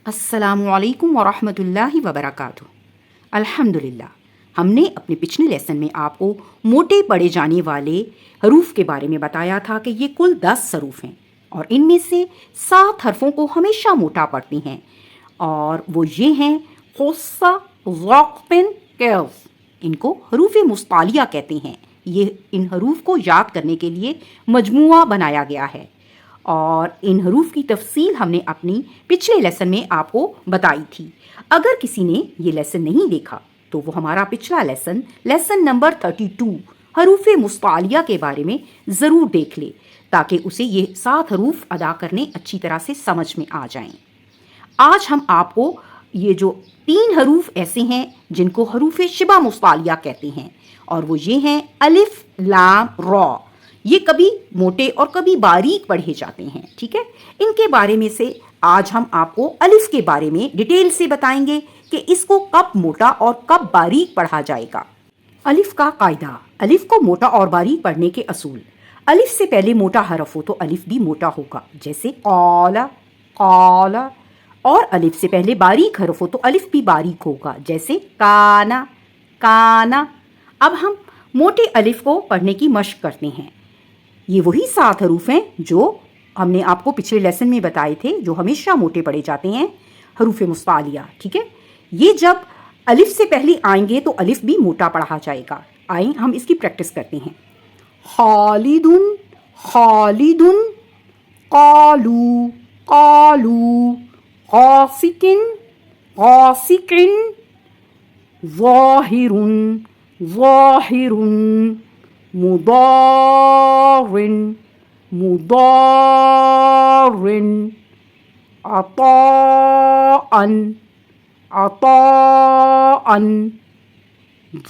السلام علیکم ورحمۃ اللہ وبرکاتہ۔ الحمدللہ، ہم نے اپنے پچھلے لیسن میں آپ کو موٹے پڑے جانے والے حروف کے بارے میں بتایا تھا کہ یہ کل 10 حروف ہیں اور ان میں سے 7 حرفوں کو ہمیشہ موٹا پڑتی ہیں، اور وہ یہ ہیں قصہ، ذوقن، کیف۔ ان کو حروف مصطالیہ کہتے ہیں۔ یہ ان حروف کو یاد کرنے کے لیے مجموعہ بنایا گیا ہے، اور ان حروف کی تفصیل ہم نے اپنی پچھلے لیسن میں آپ کو بتائی تھی۔ اگر کسی نے یہ لیسن نہیں دیکھا تو وہ ہمارا پچھلا لیسن نمبر 32 حروف مصطالیہ کے بارے میں ضرور دیکھ لے، تاکہ اسے یہ 7 حروف ادا کرنے اچھی طرح سے سمجھ میں آ جائیں۔ آج ہم آپ کو یہ جو 3 حروف ایسے ہیں جن کو حروف شبہ مصطالیہ کہتے ہیں، اور وہ یہ ہیں الف، لام، را۔ یہ کبھی موٹے اور کبھی باریک پڑھے جاتے ہیں، ٹھیک ہے؟ ان کے بارے میں سے آج ہم آپ کو الف کے بارے میں ڈیٹیل سے بتائیں گے کہ اس کو کب موٹا اور کب باریک پڑھا جائے گا۔ الف کا قاعدہ، الف کو موٹا اور باریک پڑھنے کے اصول۔ الف سے پہلے موٹا حرف ہو تو الف بھی موٹا ہوگا، جیسے قال، قال۔ اور الف سے پہلے باریک حرف ہو تو الف بھی باریک ہوگا، جیسے کانا، کانا۔ اب ہم موٹے الف کو پڑھنے کی مشق کرتے ہیں۔ یہ وہی 7 حروف ہیں جو ہم نے آپ کو پچھلے لیسن میں بتائے تھے، جو ہمیشہ موٹے پڑھے جاتے ہیں، حروف مصطالیہ، ٹھیک ہے؟ یہ جب الف سے پہلے آئیں گے تو الف بھی موٹا پڑھا جائے گا۔ آئیں ہم اس کی پریکٹس کرتے ہیں۔ خالدن، خالدن، قالو، قالو، غاسقن، غاسقن، ظاہرن، ظاہرن، مضارن، مضارن، عطاءن، عطاءن،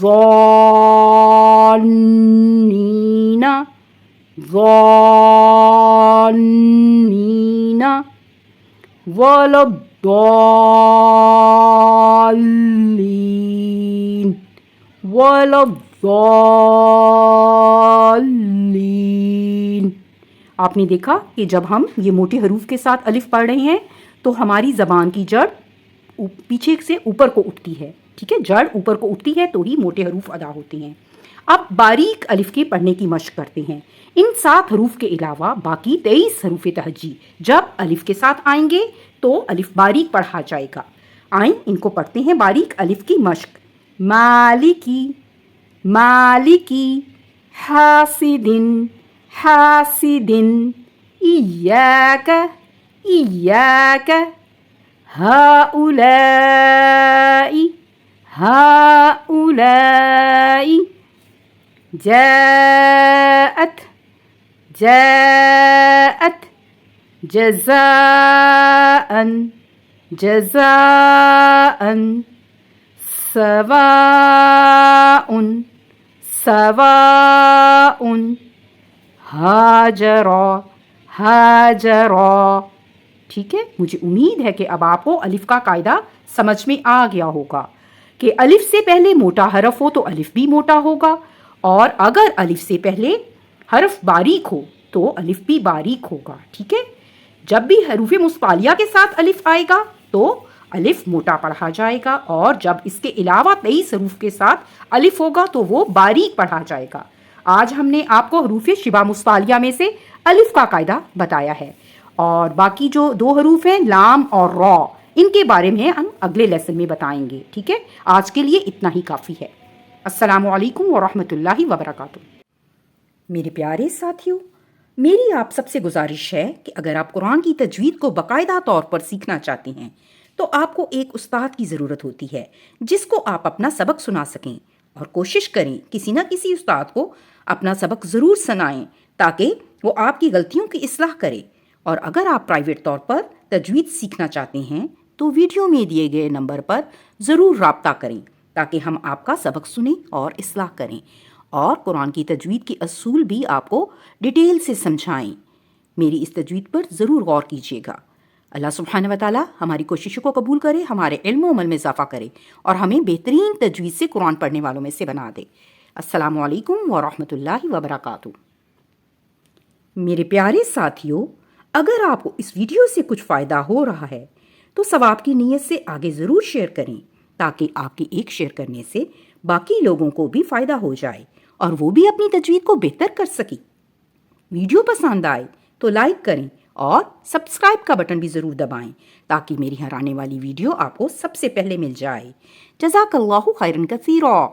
ظانین، ظانین، ولضالین، ولضالین۔ آپ نے دیکھا کہ جب ہم یہ موٹے حروف کے ساتھ الف پڑھ رہے ہیں تو ہماری زبان کی جڑ پیچھے سے اوپر کو اٹھتی ہے، ٹھیک ہے؟ جڑ اوپر کو اٹھتی ہے تو ہی موٹے حروف ادا ہوتے ہیں۔ اب باریک الف کے پڑھنے کی مشق کرتے ہیں۔ ان 7 حروف کے علاوہ باقی 23 حروف تہجی جب الف کے ساتھ آئیں گے تو الف باریک پڑھا جائے گا۔ آئیں ان کو پڑھتے ہیں باریک الف کی مشق۔ مالکی، مالکی، حاسدن، حاسدن، ایاک، ایاک، هؤلاء، هؤلاء، جاءت، جاءت، جزاء، جزاء، سواء، سواء، ہاجرا، ہاجرا۔ ٹھیک ہے؟ مجھے امید ہے کہ اب آپ کو الف کا قاعدہ سمجھ میں آ گیا ہوگا کہ الف سے پہلے موٹا حرف ہو تو الف بھی موٹا ہوگا، اور اگر الف سے پہلے حرف باریک ہو تو الف بھی باریک ہوگا، ٹھیک ہے؟ جب بھی حروف مصطالیہ کے ساتھ الف آئے گا تو الف موٹا پڑھا جائے گا، اور جب اس کے علاوہ 23 حروف کے ساتھ الف ہوگا تو وہ باریک پڑھا جائے گا۔ آج ہم نے آپ کو حروف شبہ مصطالیہ میں سے الف کا قاعدہ بتایا ہے، اور باقی جو 2 حروف ہیں لام اور را، ان کے بارے میں ہم اگلے لیسن میں بتائیں گے، ٹھیک ہے؟ آج کے لیے اتنا ہی کافی ہے۔ السلام علیکم ورحمۃ اللہ وبرکاتہ۔ میرے پیارے ساتھیوں، میری آپ سے گزارش ہے کہ اگر آپ قرآن کی تجوید کو باقاعدہ طور پر سیکھنا چاہتے ہیں تو آپ کو ایک استاد کی ضرورت ہوتی ہے جس کو آپ اپنا سبق سنا سکیں، اور کوشش کریں کسی نہ کسی استاد کو اپنا سبق ضرور سنائیں تاکہ وہ آپ کی غلطیوں کی اصلاح کرے۔ اور اگر آپ پرائیویٹ طور پر تجوید سیکھنا چاہتے ہیں تو ویڈیو میں دیے گئے نمبر پر ضرور رابطہ کریں تاکہ ہم آپ کا سبق سنیں اور اصلاح کریں، اور قرآن کی تجوید کے اصول بھی آپ کو ڈیٹیل سے سمجھائیں۔ میری اس تجوید پر ضرور غور کیجیے گا۔ اللہ سبحانہ و تعالی ہماری کوششوں کو قبول کرے، ہمارے علم و عمل میں اضافہ کرے، اور ہمیں بہترین تجوید سے قرآن پڑھنے والوں میں سے بنا دے۔ السلام علیکم ورحمۃ اللہ وبرکاتہ۔ میرے پیارے ساتھیوں، اگر آپ کو اس ویڈیو سے کچھ فائدہ ہو رہا ہے تو ثواب کی نیت سے آگے ضرور شیئر کریں تاکہ آپ کے ایک شیئر کرنے سے باقی لوگوں کو بھی فائدہ ہو جائے اور وہ بھی اپنی تجوید کو بہتر کر سکیں۔ ویڈیو پسند آئے تو لائک کریں اور سبسکرائب کا بٹن بھی ضرور دبائیں تاکہ میری ہر آنے والی ویڈیو آپ کو سب سے پہلے مل جائے۔ جزاک اللہ خیرن کثیرا۔